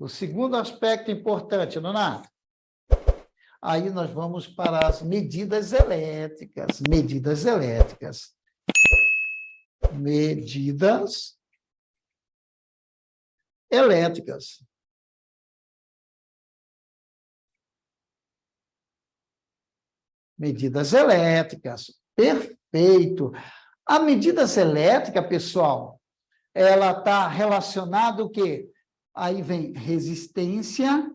O segundo aspecto importante, Nonato. Aí nós vamos para as medidas elétricas. Medidas elétricas. Medidas elétricas. Medidas elétricas. Perfeito. A medidas elétrica, pessoal, ela está relacionada o quê? Aí vem resistência.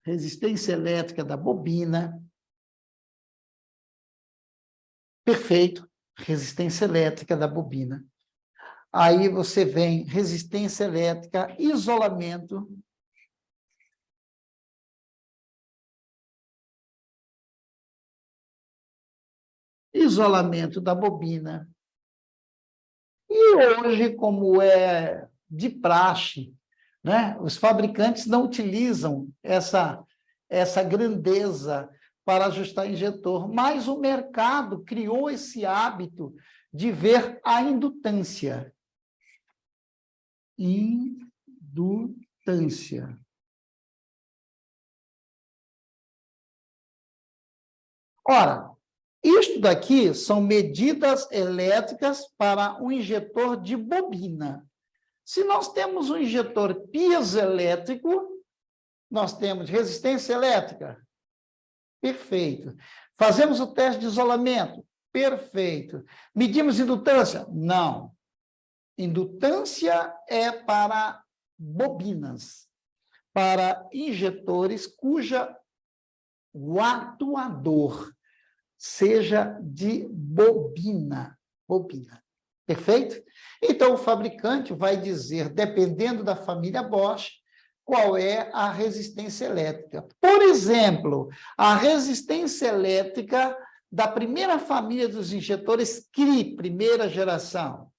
Resistência elétrica da bobina. Perfeito. Resistência elétrica da bobina. Aí você vem resistência elétrica, isolamento. Isolamento da bobina. E hoje, como é de praxe, né, os fabricantes não utilizam essa grandeza para ajustar injetor, mas o mercado criou esse hábito de ver a indutância. Indutância. Ora, isto daqui são medidas elétricas para um injetor de bobina. Se nós temos um injetor piezoelétrico, nós temos resistência elétrica. Perfeito. Fazemos o teste de isolamento. Perfeito. Medimos indutância? Não. Indutância é para bobinas, para injetores cuja o atuador seja de bobina. Bobina. Perfeito? Então, o fabricante vai dizer, dependendo da família Bosch, qual é a resistência elétrica. Por exemplo, a resistência elétrica da primeira família dos injetores CRI, primeira geração,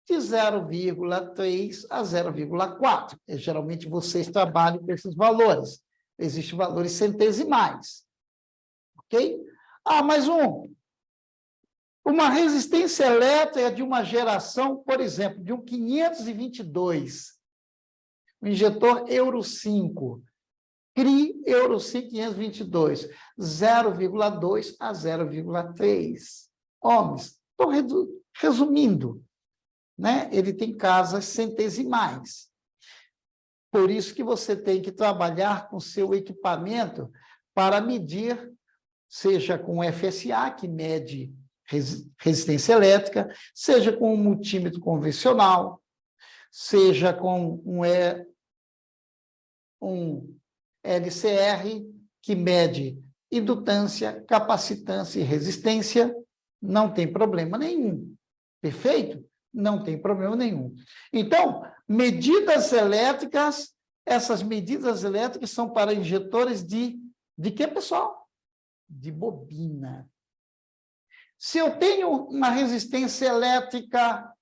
de 0,3 a 0,4. Geralmente, vocês trabalham com esses valores. Existem valores centesimais. Ok? Ah, mais um. Uma resistência elétrica de uma geração, por exemplo, de um 522, um injetor Euro 5, CRI Euro 5 522, 0,2 a 0,3. Homens, estou resumindo, né? Ele tem casas centesimais. Por isso que você tem que trabalhar com seu equipamento para medir, seja com FSA, que mede resistência elétrica, seja com um multímetro convencional, seja com um LCR, que mede indutância, capacitância e resistência, não tem problema nenhum. Perfeito? Não tem problema nenhum. Então, medidas elétricas, essas medidas elétricas são para injetores de quê, pessoal? De bobina. Se eu tenho uma resistência elétrica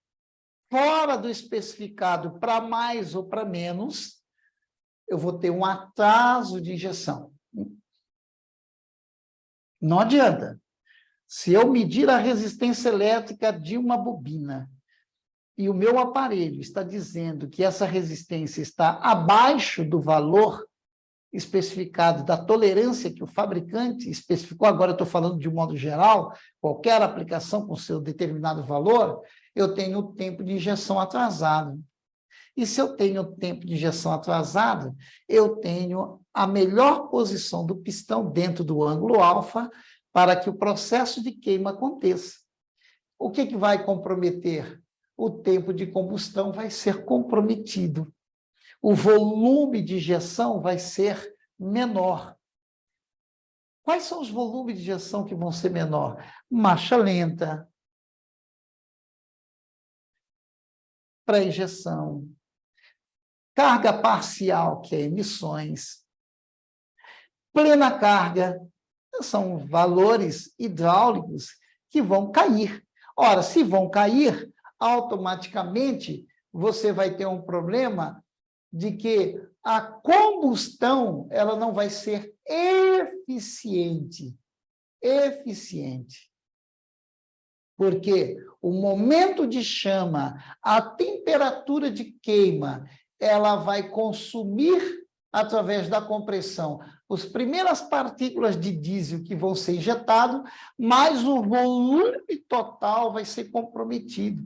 fora do especificado para mais ou para menos, eu vou ter um atraso de injeção. Não adianta. Se eu medir a resistência elétrica de uma bobina e o meu aparelho está dizendo que essa resistência está abaixo do valor especificado, da tolerância que o fabricante especificou, agora eu estou falando de um modo geral, qualquer aplicação com seu determinado valor, eu tenho o tempo de injeção atrasado. E se eu tenho o tempo de injeção atrasado, eu tenho a melhor posição do pistão dentro do ângulo alfa para que o processo de queima aconteça. O que vai comprometer? O tempo de combustão vai ser comprometido. O volume de injeção vai ser menor. Quais são os volumes de injeção que vão ser menor? Marcha lenta, pré-injeção, carga parcial, que é emissões, plena carga, são valores hidráulicos que vão cair. Ora, se vão cair, automaticamente você vai ter um problema de que a combustão ela não vai ser eficiente. Porque o momento de chama, a temperatura de queima, ela vai consumir, através da compressão, as primeiras partículas de diesel que vão ser injetadas, mas o volume total vai ser comprometido.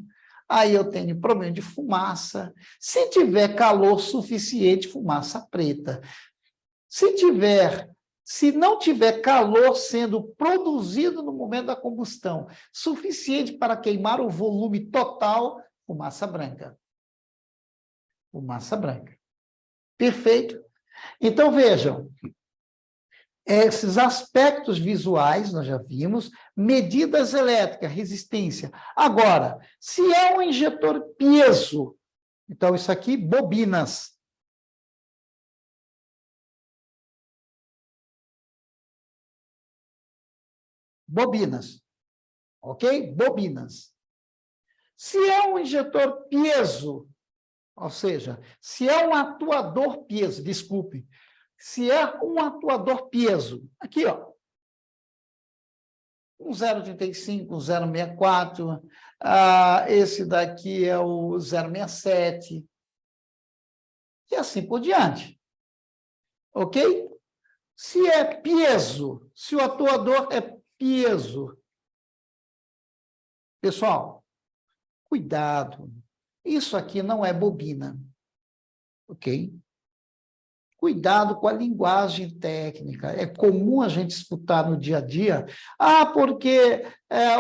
Aí eu tenho problema de fumaça. Se tiver calor suficiente, fumaça preta. Se não tiver calor sendo produzido no momento da combustão, suficiente para queimar o volume total, fumaça branca. Fumaça branca. Perfeito? Então, vejam, esses aspectos visuais, nós já vimos, medidas elétricas, resistência. Agora, se é um injetor piezo, então isso aqui, bobinas. Bobinas, ok? Bobinas. Se é um injetor piezo, ou seja, se é um atuador piezo, desculpe, se é um atuador piezo, aqui, ó, um 0,35, um 0,64, esse daqui é o 0,67, e assim por diante, ok? Se é piezo, se o atuador é piezo, pessoal, cuidado, isso aqui não é bobina, ok? Cuidado com a linguagem técnica. É comum a gente escutar no dia a dia, porque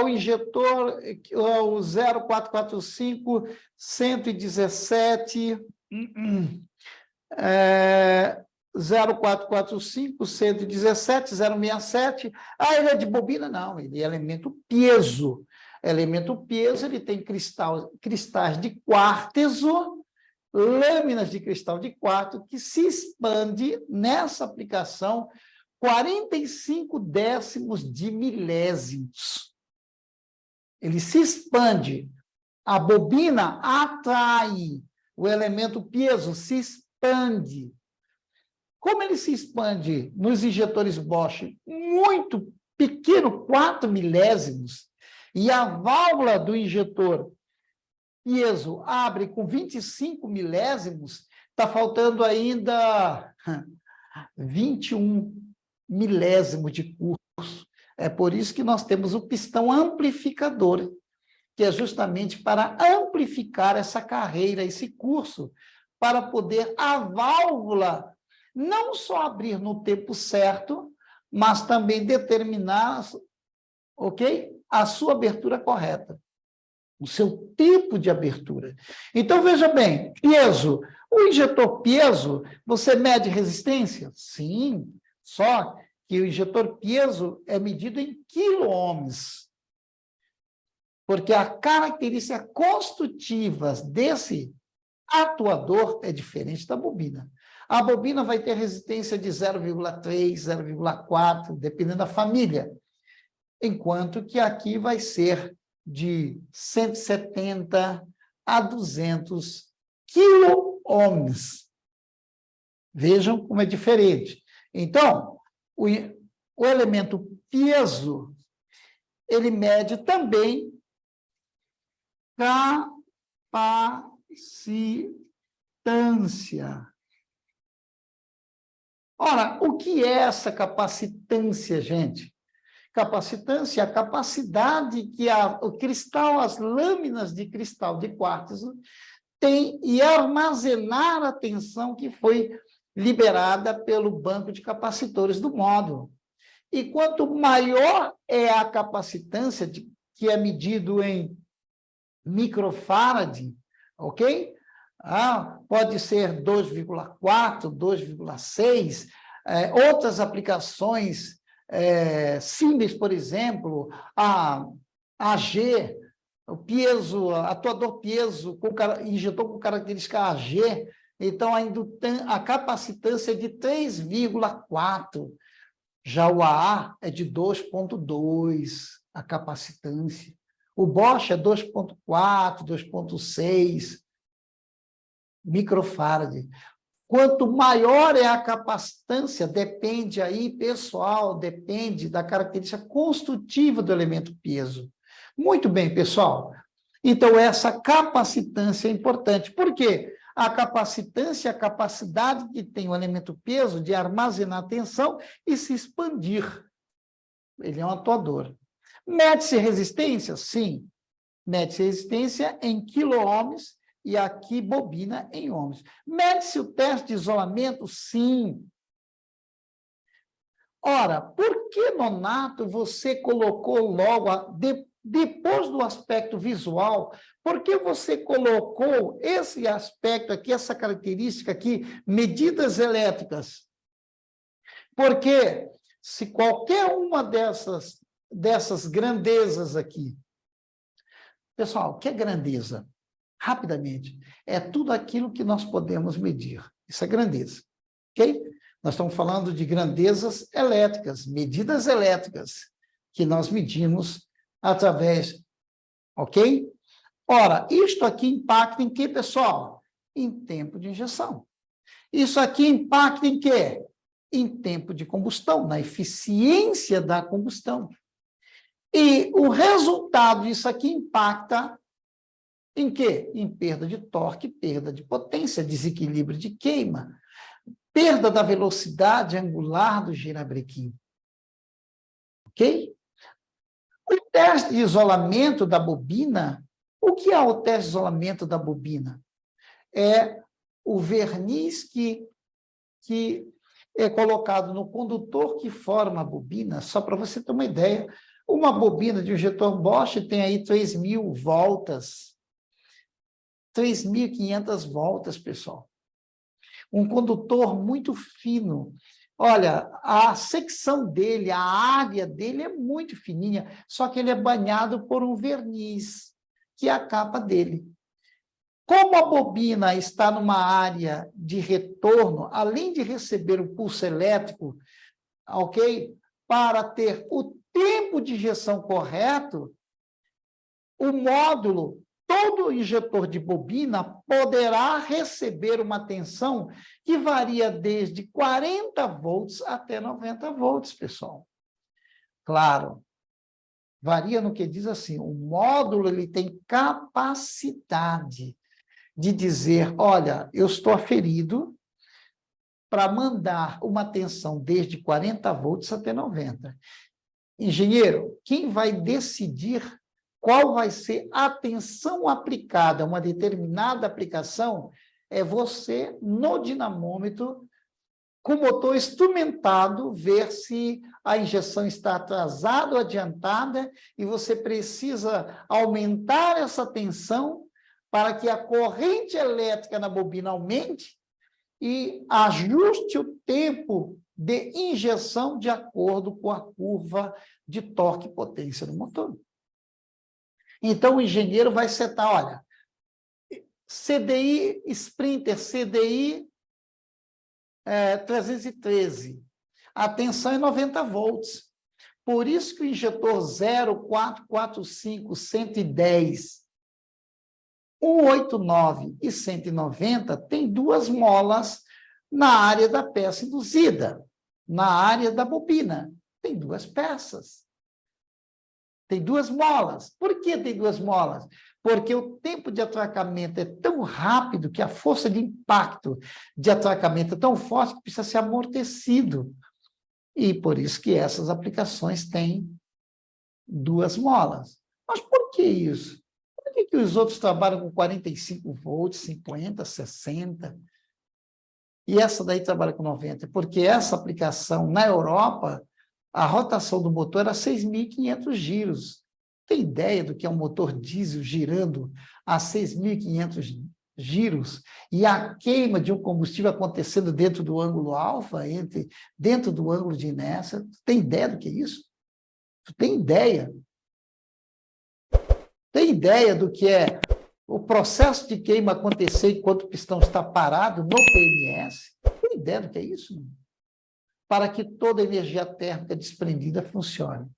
o injetor, o 0445, 117, 0445, 117, 067, ele é de bobina? Não, ele é elemento piezo. Elemento piezo, ele tem cristais de quartzo, lâminas de cristal de quartzo, que se expande nessa aplicação 45 décimos de milésimos. Ele se expande. A bobina atrai, o elemento piezo se expande. Como ele se expande nos injetores Bosch muito pequeno, 4 milésimos, e a válvula do injetor piezo abre com 25 milésimos, está faltando ainda 21 milésimos de curso. É por isso que nós temos o pistão amplificador, que é justamente para amplificar essa carreira, esse curso, para poder a válvula não só abrir no tempo certo, mas também determinar, ok? A sua abertura correta. O seu tipo de abertura. Então, veja bem, piezo. O injetor piezo, você mede resistência? Sim, só que o injetor piezo é medido em quilo-ohms. Porque a característica construtiva desse atuador é diferente da bobina. A bobina vai ter resistência de 0,3, 0,4, dependendo da família. Enquanto que aqui vai ser de 170 a 200 quilo-ohms. Vejam como é diferente. Então, o elemento piezo, ele mede também capacitância. Ora, o que é essa capacitância, gente? Capacitância é a capacidade que o cristal, as lâminas de cristal de quartzo tem e armazenar a tensão que foi liberada pelo banco de capacitores do módulo. E quanto maior é a capacitância, que é medido em microfarad, ok? Pode ser 2,4, 2,6, outras aplicações Siemens, por exemplo, a AG, o piezo, atuador piezo, injetor com característica AG, então a capacitância é de 3,4, já o AA é de 2,2, a capacitância. O Bosch é 2,4, 2,6 microfarad. Quanto maior é a capacitância, depende aí, pessoal, depende da característica construtiva do elemento piezo. Muito bem, pessoal. Então, essa capacitância é importante. Por quê? A capacitância é a capacidade que tem o elemento peso de armazenar tensão e se expandir. Ele é um atuador. Mede-se resistência? Sim. Mede-se resistência em quiloohms e aqui bobina em ohms. Mede-se o teste de isolamento? Sim. Ora, por que, Nonato, você colocou logo, depois do aspecto visual, por que você colocou esse aspecto aqui, essa característica aqui, medidas elétricas? Porque se qualquer uma dessas grandezas aqui... Pessoal, o que é grandeza? Rapidamente, é tudo aquilo que nós podemos medir. Isso é grandeza, ok? Nós estamos falando de grandezas elétricas, medidas elétricas, que nós medimos através, ok? Ora, isto aqui impacta em quê, pessoal? Em tempo de injeção. Isso aqui impacta em quê? Em tempo de combustão, na eficiência da combustão. E o resultado disso aqui impacta em quê? Em perda de torque, perda de potência, desequilíbrio de queima, perda da velocidade angular do girabrequim. Ok? O teste de isolamento da bobina, o que é o teste de isolamento da bobina? É o verniz que é colocado no condutor que forma a bobina, só para você ter uma ideia. Uma bobina de um injetor Bosch tem aí 3.000 voltas, 3.500 voltas, pessoal. Um condutor muito fino. Olha, a secção dele, a área dele é muito fininha, só que ele é banhado por um verniz, que é a capa dele. Como a bobina está numa área de retorno, além de receber o pulso elétrico, ok? Para ter o tempo de injeção correto, o módulo, todo injetor de bobina poderá receber uma tensão que varia desde 40 volts até 90 volts, pessoal. Claro, varia no que diz assim, o módulo ele tem capacidade de dizer, olha, eu estou aferido para mandar uma tensão desde 40 volts até 90. Engenheiro, quem vai decidir qual vai ser a tensão aplicada a uma determinada aplicação é você, no dinamômetro, com o motor instrumentado, ver se a injeção está atrasada ou adiantada e você precisa aumentar essa tensão para que a corrente elétrica na bobina aumente e ajuste o tempo de injeção de acordo com a curva de torque e potência do motor. Então, o engenheiro vai setar, olha, CDI Sprinter, CDI 313, a tensão é 90 volts. Por isso que o injetor 0445, 110, 189 e 190 tem 2 molas na área da peça induzida, na área da bobina. Tem 2 peças. Tem 2 molas. Por que tem 2 molas? Porque o tempo de atracamento é tão rápido que a força de impacto de atracamento é tão forte que precisa ser amortecido. E por isso que essas aplicações têm 2 molas. Mas por que isso? Por que os outros trabalham com 45 volts, 50, 60? E essa daí trabalha com 90? Porque essa aplicação, na Europa, a rotação do motor era 6.500 giros. Tem ideia do que é um motor diesel girando a 6.500 giros e a queima de um combustível acontecendo dentro do ângulo alfa, dentro do ângulo de inércia? Tem ideia do que é isso? Tem ideia? Tem ideia do que é o processo de queima acontecer enquanto o pistão está parado no PMS? Tem ideia do que é isso? Para que toda a energia térmica desprendida funcione.